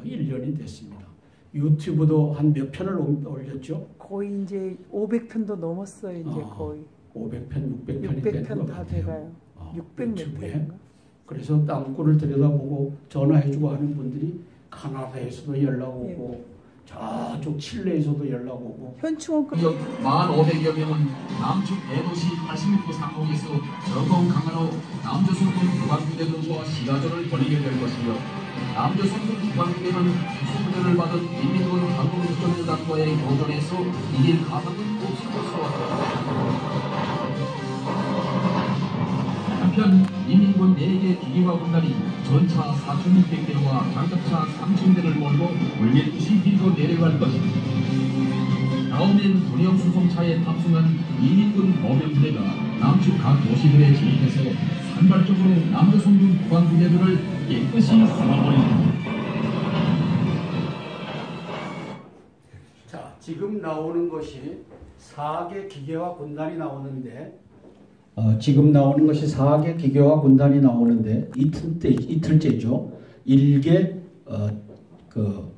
1년이 됐습니다. 유튜브도 한 몇 편을 올렸죠? 거의 이제 500편도 넘었어요. 이제 거의 500편, 600편이 되는 600편 것 다 같아요. 돼가요. 600 몇 유튜브에. 편인가? 그래서 땅굴을 들여다보고 전화해주고 하는 분들이 카나다에서도 연락 오고 저쪽 칠레에서도 연락 오고 현충원 약 1,500여 명은 남측 대도시 86구 상공에서 저공 강화로 남조선군 국방부대들과 시가전을 벌이게 될 것이며, 남조선군 국방부대는 수훈련을 받은 인민군 항공특전단과의 교전에서 이길 가능은 없을 것으로 한편 인민군 4개 기계화 군단이 전차 4,600대와 장갑차 3,000대를 몰고 물밀듯이 밀고 내려갈 것입니다. 다음엔 군용 수송차에 탑승한 인민군 보병부대가 남측 각 도시들에 진입해서 산발적으로 남조선군 국방부대들을 깨끗이 쓸어버립니다. 자, 지금 나오는 것이 4개 기계화 군단이 나오는데 지금 나오는 것이 4개 기계화 군단이 나오는데 이틀째죠. 1개 그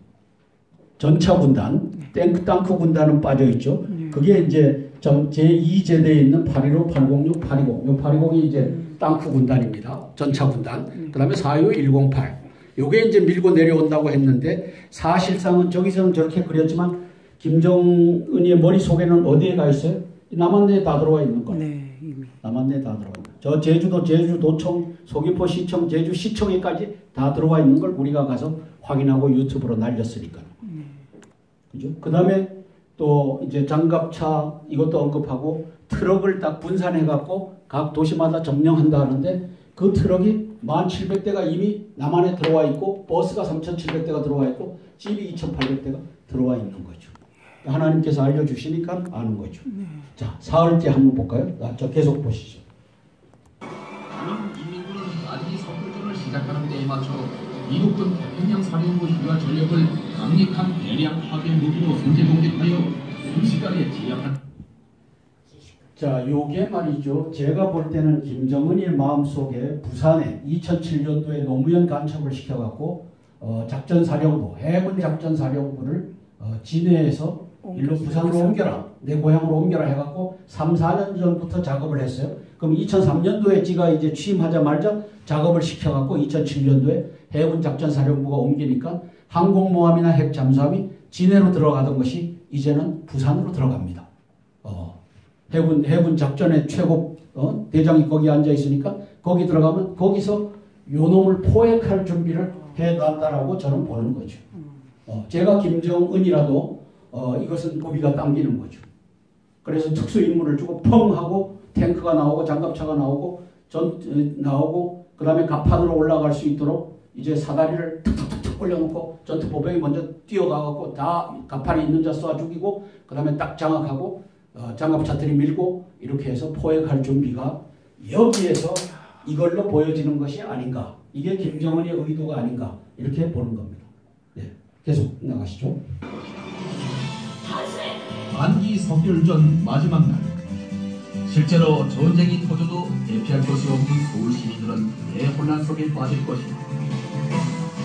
전차 군단, 탱크 군단은 빠져 있죠. 그게 이제 제2제대에 있는 815, 806, 820. 요 820이 이제 땅프 군단입니다. 전차 군단. 그 다음에 425, 108. 요게 이제 밀고 내려온다고 했는데 사실상은 저기서는 저렇게 그렸지만 김정은의 머릿속에는 어디에 가 있어요? 남한내에 다 들어와 있는 거예요. 네, 이미. 남한내에 다 들어와 있는 거예요. 저 제주도청, 서귀포시청, 제주시청에까지 다 들어와 있는 걸 우리가 가서 확인하고 유튜브로 날렸으니까요. 그죠? 그 다음에 또 이제 장갑차 이것도 언급하고 트럭을 딱 분산해갖고 각 도시마다 점령한다 하는데 그 트럭이 1,700대가 이미 남한에 들어와 있고 버스가 3,700대가 들어와 있고 집이 2,800대가 들어와 있는 거죠. 하나님께서 알려주시니까 아는 거죠. 자, 사흘째 한번 볼까요? 저 계속 보시죠. 인민군은 안기 선풀전을 시작하는 데에 맞춰 미국군 태평양 사령부 휴가 전력을 강력한 대량 파괴 무기로 선제 공격하여 순식간에 제압한. 자, 요게 말이죠. 제가 볼 때는 김정은의 마음속에 부산에 2007년도에 노무현 간첩을 시켜갖고 작전사령부, 해군 작전사령부를 진해에서 일로 부산으로 옮겨라, 내 고향으로 옮겨라 해갖고 3, 4년 전부터 작업을 했어요. 그럼 2003년도에 지가 이제 취임하자마자 작업을 시켜갖고 2007년도에 해군 작전사령부가 옮기니까 항공모함이나 핵잠수함이 진해로 들어가던 것이 이제는 부산으로 들어갑니다. 해군 작전의 최고 대장이 거기 앉아 있으니까 거기 들어가면 거기서 요놈을 포획할 준비를 해놨다라고 저는 보는 거죠. 제가 김정은이라도 이것은 고비가 당기는 거죠. 그래서 특수임무를 주고 펑 하고 탱크가 나오고 장갑차가 나오고 나오고 그 다음에 갑판으로 올라갈 수 있도록 이제 사다리를 툭툭툭 올려놓고 전투보병이 먼저 뛰어가갖고 다 갑판에 있는 자 쏴 죽이고 그 다음에 딱 장악하고 장갑차들이 밀고 이렇게 해서 포획할 준비가 여기에서 이걸로 보여지는 것이 아닌가. 이게 김정은의 의도가 아닌가. 이렇게 보는 겁니다. 네, 계속 나가시죠. 반기 석결전 마지막 날. 실제로 전쟁이 터져도 대피할 것이 없는 서울 시민들은 대혼란 속에 빠질 것이다.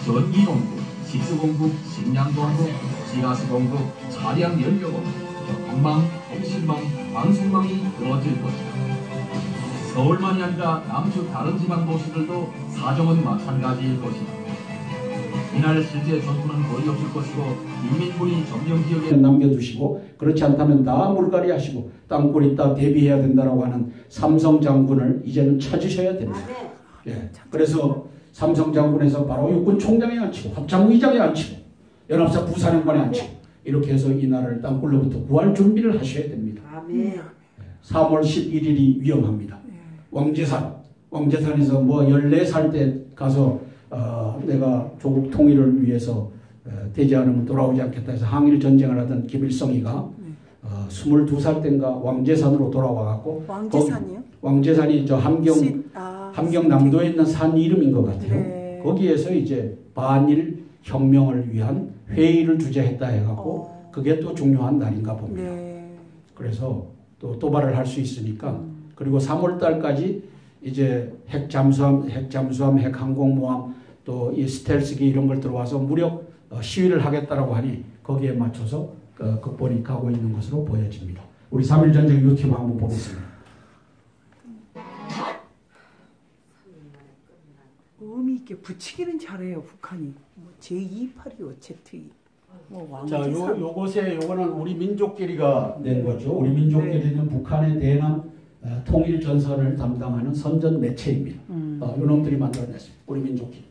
전기공급, 식수공급, 식량공급, 지하수공급, 차량 연료공급, 교통망, 통신망, 방송망이 끊어질 것이다. 서울만이 아니라 남측 다른 지방 도시들도 사정은 마찬가지일 것이다. 이날 실제 전투는 거의 없을 것이고 인민군이 점령 지역에 남겨두시고 그렇지 않다면 다 물갈이 하시고 땅굴 있다 대비해야 된다라고 하는 삼성 장군을 이제는 찾으셔야 됩니다. 예. 그래서 삼성 장군에서 바로 육군 총장에 앉히고 합참의장에 앉히고 연합사 부사령관에 앉히고 이렇게 해서 이 나라를 땅굴로부터 구할 준비를 하셔야 됩니다. 아멘. 3월 11일이 위험합니다. 왕제산에서 뭐 14살 때 가서 내가 조국 통일을 위해서 되지 않으면 돌아오지 않겠다 해서 항일 전쟁을 하던 김일성이가 22살 때인가 왕제산으로 돌아와갖고 왕제산이요? 왕제산이 저 함경남도에 있는 산 이름인 것 같아요. 네. 거기에서 이제 반일 혁명을 위한 회의를 주재했다 해갖고 그게 또 중요한 날인가 봅니다. 네. 그래서 또 도발을 할 수 있으니까 그리고 3월 달까지 이제 핵잠수함, 핵항공모함 또 이 스텔스기 이런 걸 들어와서 무력 시위를 하겠다라고 하니 거기에 맞춰서 극본이 가고 있는 것으로 보여집니다. 우리 3.1 전쟁 유튜브 한번 보겠습니다. 의미 있게 붙이기는 잘해요, 북한이. 뭐 제282, Z2. 뭐 자, 왕제산. 요거는 우리 민족끼리가 낸 거죠. 우리 민족끼리는 북한의 대남 통일 전선을 담당하는 선전 매체입니다. 이놈들이 만들어냈습니다. 우리 민족끼리.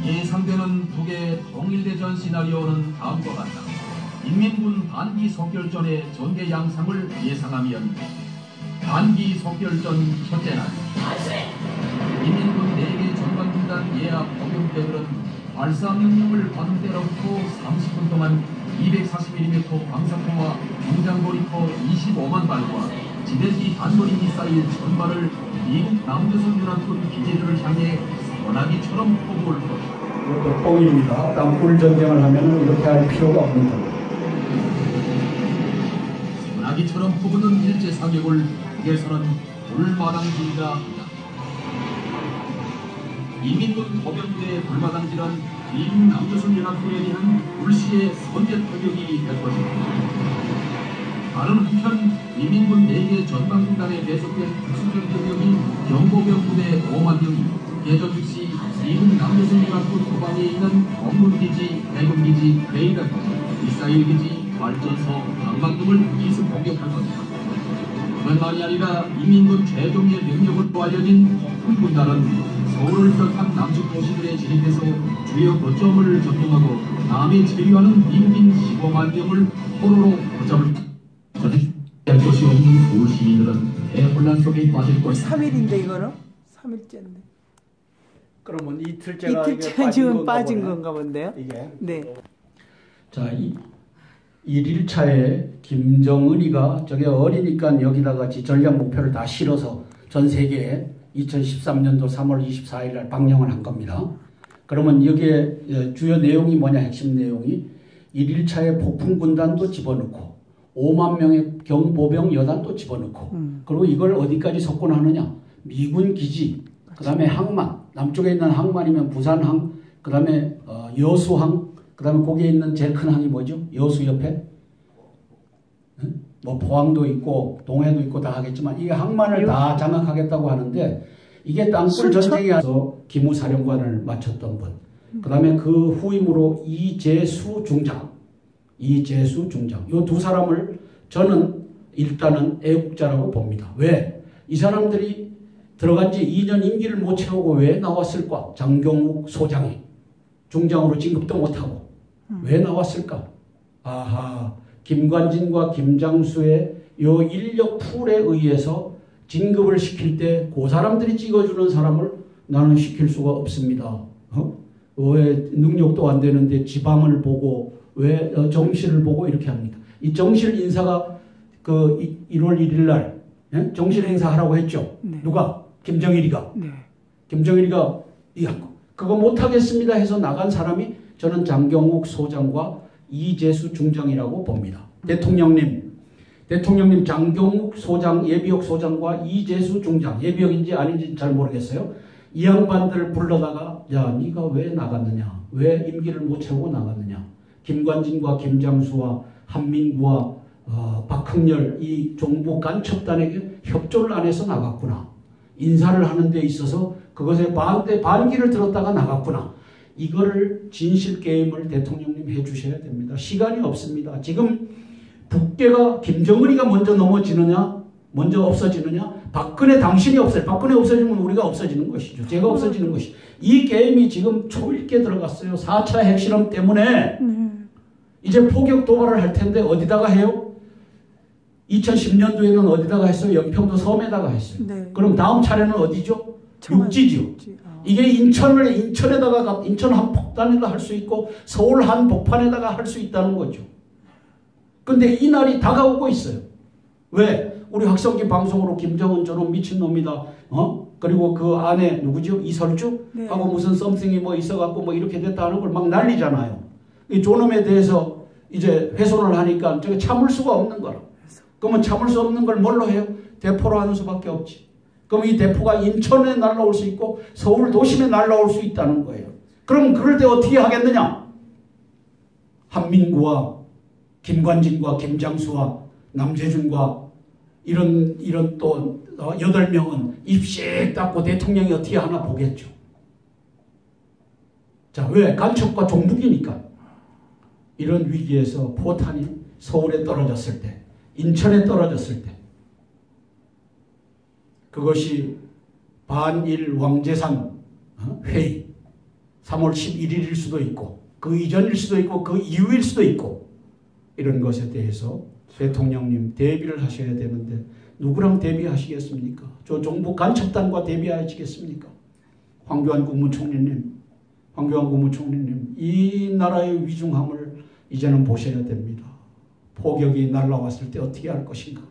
예상되는 북의 통일대전 시나리오는 다음과 같다. 인민군 반기 속결전의 전개 양상을 예상하면 반기 속결전 첫째 날 인민군 4개 전방군단 예하 보병대들은 발사 명령을 받은 때로부터 30분 동안 240mm 방사포와 중장거리포 25만 발과 지대지 단거리 미사일 1000발을 미국 남조선 연합군 기지들을 향해 소나기처럼 퍼부을 것이다. 이것도 뻥입니다. 땅굴 전쟁을 하면 이렇게 할 필요가 없는 겁니다. 소나기처럼 퍼부는 일제 사격을 북에서는 불마당기가 한다. 이민군 거병부의 불마당질한 미국 남조선 연합군에 대한 울시의 선제 타격이 될 것입니다. 다른 한편 이민군 4개 전방군단에 배속된 특수전 병력인 경보병부대 5만 명이 개전 즉시 미국 남조선 연합군 후방에 있는 공군기지, 해군기지, 레이더기지, 미사일기지, 발전소, 방막 등을 기습 공격할 것입니다. 뿐만이 아니라 이민군 최종의 병력으로 알려진 폭풍군단은 서울을 비롯한 남측 도시들에 진입해서 주요 거점을 점령하고 남에 체류하는 미국인 15만 명을 포로로 붙잡을 것이 없는 서울 시민들은 대혼란 속에 빠질 것이다. 3일인데 이거는? 3일째인데. 그러면 이틀째가 이틀째 지금 빠진 건가 본데요? 이게. 네. 자, 1일차에 김정은이가 저게 어리니까 여기다가 전략 목표를 다 실어서 전 세계에 2013년도 3월 24일 날 방영을 한 겁니다. 그러면 여기에 주요 내용이 뭐냐, 핵심 내용이 1일차에 폭풍군단도 집어넣고 5만 명의 경보병 여단도 집어넣고 그리고 이걸 어디까지 석권하느냐, 미군 기지, 그 다음에 항만, 남쪽에 있는 항만이면 부산항, 그 다음에 여수항, 그 다음에 거기에 있는 제일 큰 항이 뭐죠? 여수 옆에? 뭐 포항도 있고 동해도 있고 다 하겠지만 이게 항만을 다 장악하겠다고 하는데 이게 땅굴 전쟁에 와서 기무사령관을 맡췄던 분. 그 다음에 그 후임으로 이재수 중장. 이 두 사람을 저는 일단은 애국자라고 봅니다. 왜? 이 사람들이 들어간 지 2년 임기를 못 채우고 왜 나왔을까? 장경욱 소장이 중장으로 진급도 못하고 왜 나왔을까? 아하, 김관진과 김장수의 요 인력 풀에 의해서 진급을 시킬 때 그 사람들이 찍어주는 사람을 나는 시킬 수가 없습니다. 왜 능력도 안 되는데 지방을 보고 왜 정실을 보고 이렇게 합니다. 이 정실 인사가 그 1월 1일 날 정실 인사하라고 했죠. 네. 누가? 김정일이가. 네. 김정일이가 그거 못하겠습니다 해서 나간 사람이 저는 장경욱 소장과 이재수 중장이라고 봅니다. 대통령님 장경욱 소장, 예비역 소장과 이재수 중장, 예비역인지 아닌지 잘 모르겠어요. 이 양반들을 불러다가 야, 네가 왜 나갔느냐, 왜 임기를 못 채우고 나갔느냐. 김관진과 김장수와 한민구와 박흥렬 이 정부 간첩단에게 협조를 안 해서 나갔구나. 인사를 하는 데 있어서 그것에 반기를 들었다가 나갔구나. 이거를 진실 게임을 대통령님 해주셔야 됩니다. 시간이 없습니다. 지금 북괴가 김정은이가 먼저 넘어지느냐, 먼저 없어지느냐, 박근혜 당신이 없어요. 박근혜 없어지면 우리가 없어지는 것이죠. 제가 없어지는 것이. 이 게임이 지금 초읽게 들어갔어요. 4차 핵실험 때문에 이제 포격 도발을 할 텐데 어디다가 해요? 2010년도에는 어디다가 했어요? 연평도 섬에다가 했어요. 네. 그럼 다음 차례는 어디죠? 육지죠. 이게 인천 한폭탄에다 할 수 있고 서울 한복판에다가 할 수 있다는 거죠. 근데 이 날이 다가오고 있어요. 왜? 우리 확성기 방송으로 김정은 저놈 미친놈이다. 그리고 그 안에 누구죠? 이설주? 네. 하고 무슨 썸씽이 뭐 있어갖고 뭐 이렇게 됐다 하는 걸 막 난리잖아요. 이 저놈에 대해서 이제 훼손을 하니까 저게 참을 수가 없는 거라. 그러면 참을 수 없는 걸 뭘로 해요? 대포로 하는 수밖에 없지. 그럼 이 대포가 인천에 날라올 수 있고 서울 도심에 날라올 수 있다는 거예요. 그럼 그럴 때 어떻게 하겠느냐? 한민구와 김관진과 김장수와 남재준과 이런 또 8명은 입씩 닫고 대통령이 어떻게 하나 보겠죠. 자, 왜? 간첩과 종북이니까. 이런 위기에서 포탄이 서울에 떨어졌을 때, 인천에 떨어졌을 때 그것이 반일 왕재산 회의 3월 11일일 수도 있고 그 이전일 수도 있고 그 이후일 수도 있고 이런 것에 대해서 대통령님 대비를 하셔야 되는데 누구랑 대비하시겠습니까? 저 정부 간첩단과 대비하시겠습니까? 황교안 국무총리님 이 나라의 위중함을 이제는 보셔야 됩니다. 포격이 날라왔을 때 어떻게 할 것인가?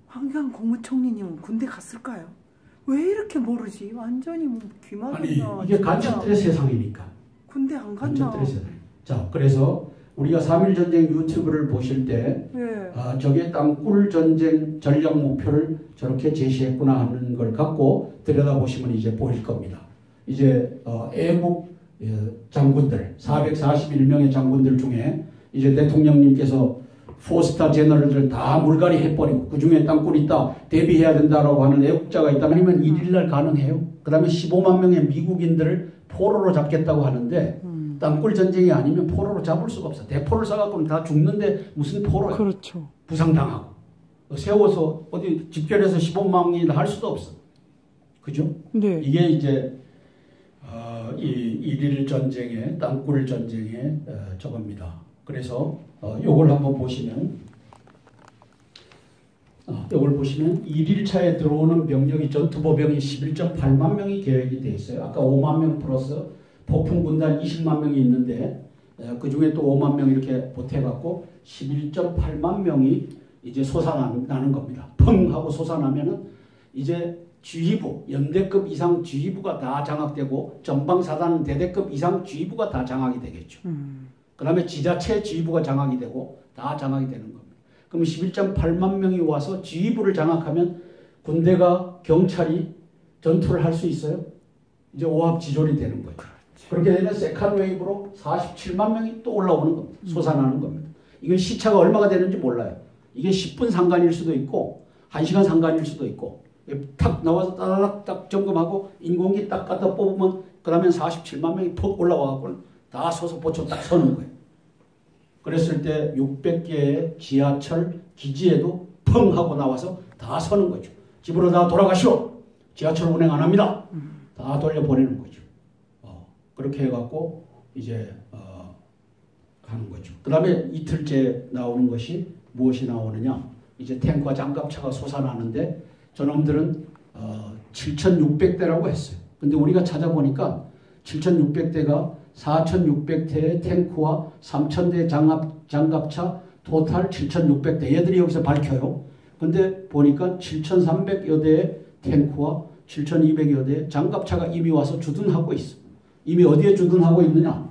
황교안 국무총리님은 군대 갔을까요? 왜 이렇게 모르지? 완전히 귀만 아니 이게 간첩들의 세상이니까. 군대 안 갔나? 간첩들의 세상. 자, 그래서 우리가 3.1 전쟁 유튜브를 보실 때 네. 저게 땅굴 전쟁 전략 목표를 저렇게 제시했구나 하는 걸 갖고 들여다보시면 이제 보일 겁니다. 이제 애국 장군들 441명의 장군들 중에 이제 대통령님께서 포스타 제너럴들 다 물갈이 해버리고 그 중에 땅굴 있다 대비해야 된다라고 하는 애국자가 있다면 아니면 1일날 가능해요. 그 다음에 15만 명의 미국인들을 포로로 잡겠다고 하는데 땅굴 전쟁이 아니면 포로로 잡을 수가 없어. 대포를 쏴갖고는 다 죽는데 무슨 포로야. 그렇죠. 부상당하고 세워서 어디 집결해서 15만 명이나 할 수도 없어. 그죠? 네. 이게 이제 이 일일 전쟁의 땅굴 전쟁의 저겁니다. 그래서 요걸 한번 보시면 요걸 보시면 1일차에 들어오는 병력이 전투보병이 11.8만 명이 계획이 돼 있어요. 아까 5만 명 플러스 폭풍군단 20만 명이 있는데 그 중에 또 5만 명 이렇게 보태갖고 11.8만 명이 이제 솟아나는 겁니다. 펑 하고 솟아나면은 이제 지휘부, 연대급 이상 지휘부가 다 장악되고 전방사단 대대급 이상 지휘부가 다 장악이 되겠죠. 그 다음에 지자체 지휘부가 장악이 되고 다 장악이 되는 겁니다. 그럼 11.8만 명이 와서 지휘부를 장악하면 군대가 경찰이 전투를 할 수 있어요? 이제 오합지졸이 되는 거예요. 그렇게 되면 세컨 웨이브로 47만 명이 또 올라오는 겁니다. 솟아나는 겁니다. 이건 시차가 얼마가 되는지 몰라요. 이게 10분 상관일 수도 있고 1시간 상관일 수도 있고 탁 나와서 따닥 딱 점검하고 인공기 딱 갖다 뽑으면 그러면 47만 명이 푹 올라와갖고 다 서서 보초 딱 서는 거예요. 그랬을 때 600개의 지하철 기지에도 펑 하고 나와서 다 서는 거죠. 집으로 다 돌아가시오. 지하철 운행 안 합니다. 다 돌려보내는 거죠. 그렇게 해갖고 이제 하는 거죠. 그 다음에 이틀째 나오는 것이 무엇이 나오느냐. 이제 탱크와 장갑차가 솟아나는데 저놈들은 7,600대라고 했어요. 근데 우리가 찾아보니까 7,600대가 4,600대의 탱크와 3,000대 장갑차 토탈 7,600대. 얘들이 여기서 밝혀요. 근데 보니까 7,300여 대의 탱크와 7,200여 대의 장갑차가 이미 와서 주둔하고 있어. 이미 어디에 주둔하고 있느냐?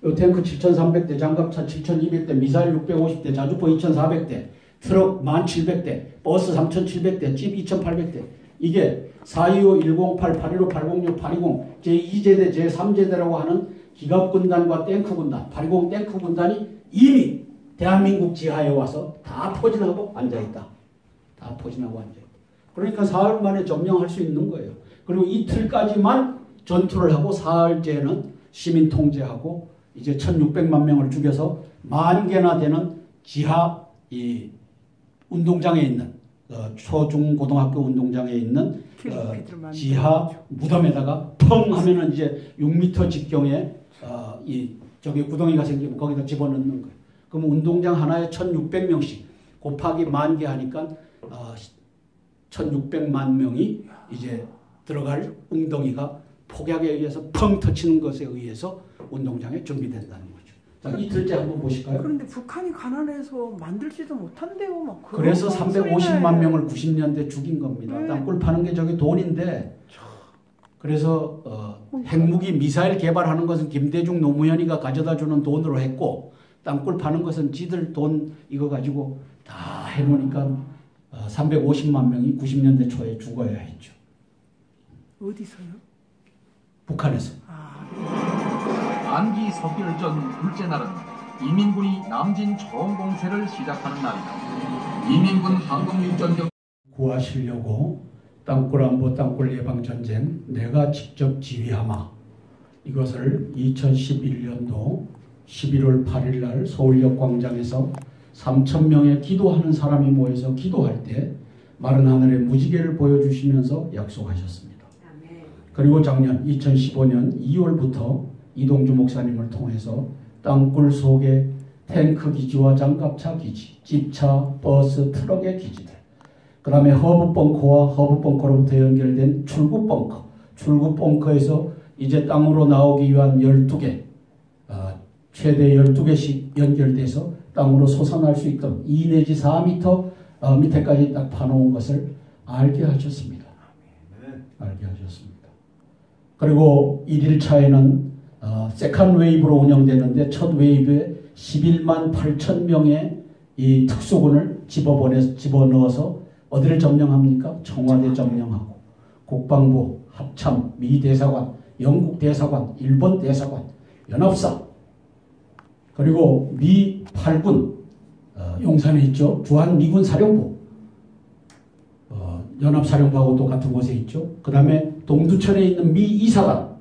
이 탱크 7,300대, 장갑차 7,200대, 미사일 650대, 자주포 2,400대, 트럭 1,700대, 버스 3,700대, 집 2,800대. 이게 425, 108, 815, 806, 820, 제2제대, 제3제대라고 하는 기갑군단과 탱크군단, 820 탱크군단이 이미 대한민국 지하에 와서 다 포진하고 앉아있다. 다 포진하고 앉아있다. 그러니까 사흘 만에 점령할 수 있는 거예요. 그리고 이틀까지만 전투를 하고 사흘째는 시민 통제하고 이제 1,600만 명을 죽여서 10,000개나 되는 지하 이 운동장에 있는 초중고등학교 운동장에 있는 지하 무덤에다가 펑 하면은 이제 6m 직경에 이 저기 구덩이가 생기면 거기다 집어넣는 거예요. 그럼 운동장 하나에 1,600명씩 곱하기 10,000개 하니까 1,600만 명이 이제 들어갈 웅덩이가 폭약에 의해서 펑 터치는 것에 의해서 운동장에 준비된다는 거죠. 자, 이틀째 한번 보실까요? 그런데 북한이 가난해서 만들지도 못한대요. 막 그래서 350만 명을 90년대 죽인 겁니다. 네. 땅굴 파는 게 저게 돈인데 그래서 핵무기 미사일 개발하는 것은 김대중 노무현이가 가져다주는 돈으로 했고 땅굴 파는 것은 지들 돈 이거 가지고 다 해놓으니까 350만 명이 90년대 초에 죽어야 했죠. 어디서요? 북한에서. 안기 석일전 둘째 날은 이민군이 남진 총공세를 시작하는 날이다. 이민군 항공육전경 구하시려고 땅굴 안보 땅굴 예방 전쟁 내가 직접 지휘하마. 이것을 2011년도 11월 8일 날 서울역 광장에서 3,000명의 기도하는 사람이 모여서 기도할 때 마른 하늘의 무지개를 보여주시면서 약속하셨습니다. 그리고 작년 2015년 2월부터 이동주 목사님을 통해서 땅굴 속에 탱크 기지와 장갑차 기지, 집차, 버스, 트럭의 기지들, 그 다음에 허브 벙커와 허브 벙커로부터 연결된 출구 벙커, 출구 벙커에서 이제 땅으로 나오기 위한 12개, 최대 12개씩 연결돼서 땅으로 솟아날 수 있도록 2 내지 4m 밑에까지 딱 파놓은 것을 알게 하셨습니다. 알게 하셨습니다. 그리고 1일차에는 세컨 웨이브로 운영되는데 첫 웨이브에 11만 8천 명의 이 특수군을 집어넣어서 어디를 점령합니까? 청와대 점령하고 국방부, 합참, 미 대사관, 영국 대사관, 일본 대사관, 연합사, 그리고 미 8군, 용산에 있죠. 주한 미군 사령부, 연합사령부하고 또 같은 곳에 있죠. 그 다음에 동두천에 있는 미 2사단,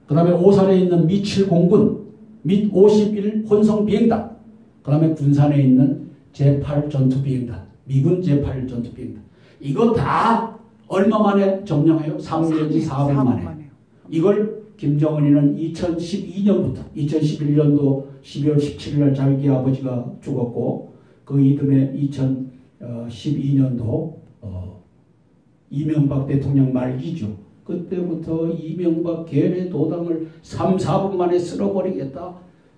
그 다음에 오산에 있는 미 7공군, 및 51 혼성비행단, 그 다음에 군산에 있는 제8 전투비행단, 미군 제8 전투비행단. 이거 다 얼마 만에 점령해요? 3년지 4분 만에. 이걸 김정은이는 2012년부터 2011년도 12월 17일 날 자기 아버지가 죽었고 그 이듬해 2012년도 이명박 대통령 말기죠. 그때부터 이명박 괴뢰 도당을 3, 4분 만에 쓸어버리겠다.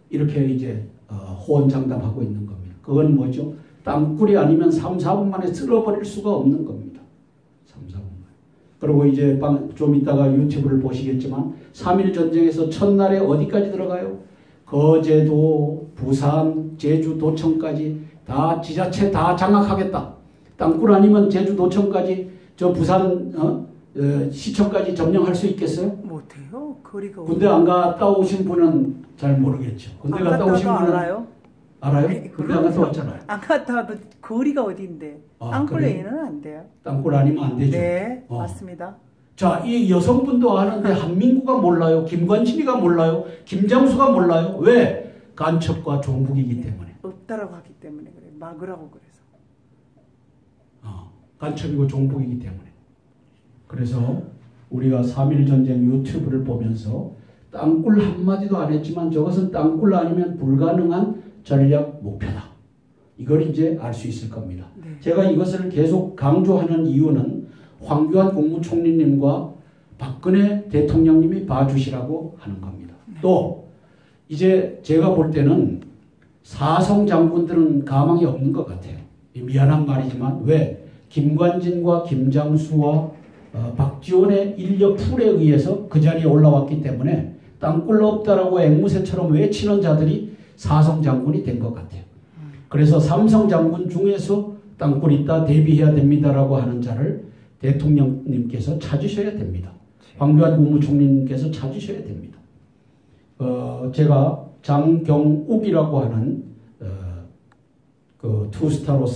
이렇게 이제 호언장담하고 있는 겁니다. 그건 뭐죠? 땅굴이 아니면 3, 4분 만에 쓸어버릴 수가 없는 겁니다. 3, 4분 만에. 그리고 이제 좀 이따가 유튜브를 보시겠지만 3.1 전쟁에서 첫날에 어디까지 들어가요? 거제도, 부산, 제주, 도청까지 다 지자체 다 장악하겠다. 땅굴 아니면 제주, 도청까지 저 부산 시청까지 점령할 수 있겠어요? 못해요. 거리가 군대 안 갔다 오신 분은 잘 모르겠죠. 군대 갔다 오신 분은 알아요? 알아요? 아니, 군대 안 갔다 왔잖아요. 안 갔다 와도 거리가 어딘데? 땅굴 외에는 안 돼요. 땅굴 아니면 안 되죠. 네, 맞습니다. 자, 이 여성분도 아는데 한민구가 몰라요. 김관진이가 몰라요. 김장수가 몰라요. 왜? 간첩과 종북이기 때문에. 없다라고 하기 때문에 그래. 막으라고 그래서. 간첩이고 종북이기 때문에. 그래서 우리가 3.1 전쟁 유튜브를 보면서 땅굴 한마디도 안 했지만 저것은 땅굴 아니면 불가능한 전략 목표다. 이걸 이제 알 수 있을 겁니다. 네. 제가 이것을 계속 강조하는 이유는 황교안 국무총리님과 박근혜 대통령님이 봐주시라고 하는 겁니다. 네. 또 이제 제가 볼 때는 사성 장군들은 가망이 없는 것 같아요. 미안한 말이지만 왜? 김관진과 김장수와 박지원의 인력 풀에 의해서 그 자리에 올라왔기 때문에 땅굴 없다라고 앵무새처럼 외치는 자들이 사성 장군이 된 것 같아요. 그래서 삼성 장군 중에서 땅굴 있다 대비해야 됩니다라고 하는 자를 대통령님께서 찾으셔야 됩니다. 황교안 국무총리님께서 찾으셔야 됩니다. 제가 장경욱이라고 하는 그 투스타로서